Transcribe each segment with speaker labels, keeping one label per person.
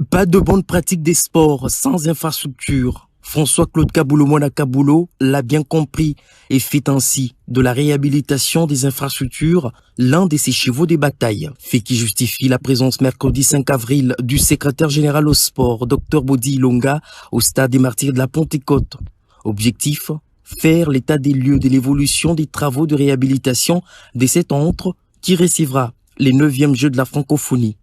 Speaker 1: Pas de bonne pratique des sports sans infrastructure. François-Claude Kaboulo-Mona Kaboulo l'a bien compris et fait ainsi de la réhabilitation des infrastructures l'un de ses chevaux de bataille. Fait qui justifie la présence mercredi 5 avril du secrétaire général au sport, Dr Bodi Ilonga, au stade des Martyrs de la Pentecôte. Objectif, faire l'état des lieux de l'évolution des travaux de réhabilitation de cet antre qui recevra les 9e Jeux de la francophonie.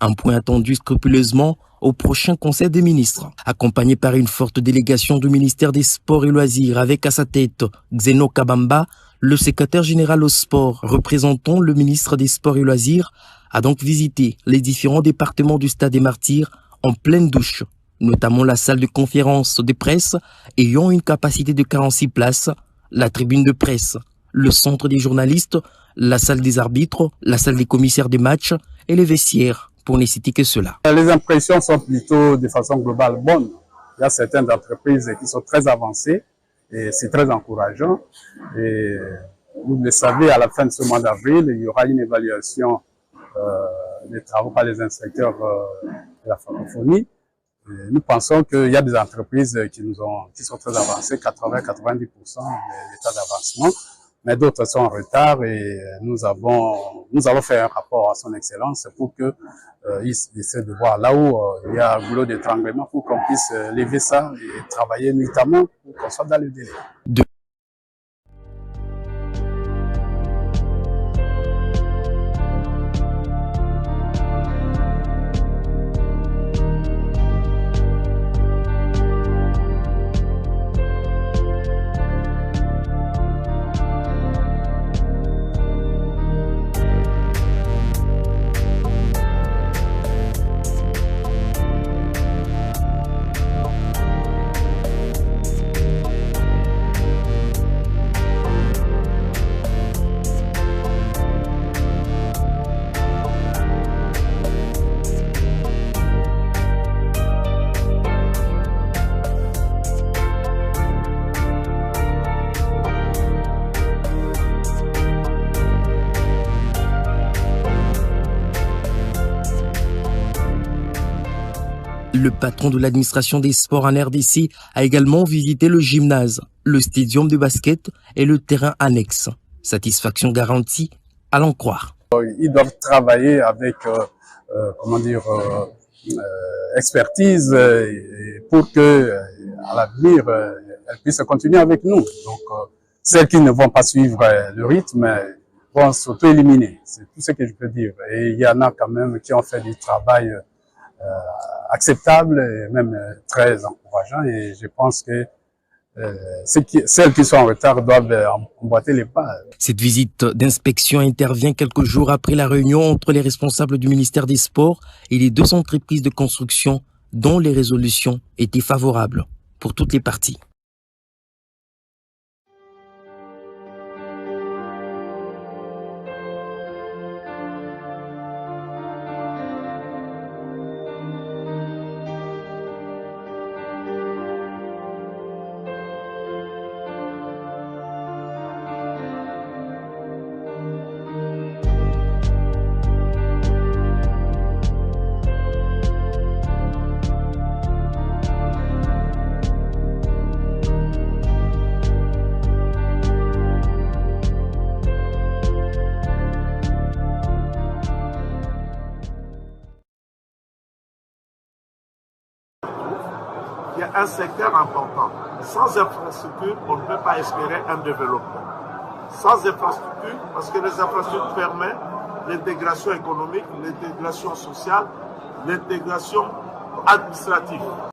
Speaker 1: Un point attendu scrupuleusement au prochain Conseil des ministres. Accompagné par une forte délégation du ministère des Sports et Loisirs avec à sa tête Xeno Kabamba, le secrétaire général au sport représentant le ministre des Sports et Loisirs a donc visité les différents départements du Stade des Martyrs en pleine douche, notamment la salle de conférence de presse ayant une capacité de 46 places, la tribune de presse, le centre des journalistes, la salle des arbitres, la salle des commissaires des matchs et les vestiaires, pour ne citer que cela.
Speaker 2: Les impressions sont plutôt de façon globale bonnes. Il y a certaines entreprises qui sont très avancées et c'est très encourageant. Et vous le savez, à la fin de ce mois d'avril, il y aura une évaluation des travaux par les inspecteurs de la francophonie. Et nous pensons qu'il y a des entreprises qui sont très avancées, 80-90% de l'état d'avancement. Mais d'autres sont en retard et nous avons fait un rapport à son excellence pour que il essaie de voir là où il y a un boulot d'étranglement pour qu'on puisse lever ça et travailler nuitamment pour qu'on soit dans le délai.
Speaker 1: Le patron de l'administration des sports en RDC a également visité le gymnase, le stadium de basket et le terrain annexe. Satisfaction garantie, à l'en croire.
Speaker 2: Ils doivent travailler avec, expertise pour que, à l'avenir, elles puissent continuer avec nous. Donc, celles qui ne vont pas suivre le rythme vont s'auto-éliminer. C'est tout ce que je peux dire. Et il y en a quand même qui ont fait du travail acceptable et même très encourageant, et je pense que celles qui sont en retard doivent emboîter les pas.
Speaker 1: Cette visite d'inspection intervient quelques jours après la réunion entre les responsables du ministère des Sports et les 2 entreprises de construction dont les résolutions étaient favorables pour toutes les parties.
Speaker 3: Il y a un secteur important. Sans infrastructure, on ne peut pas espérer un développement. Sans infrastructure, parce que les infrastructures permettent l'intégration économique, l'intégration sociale, l'intégration administrative.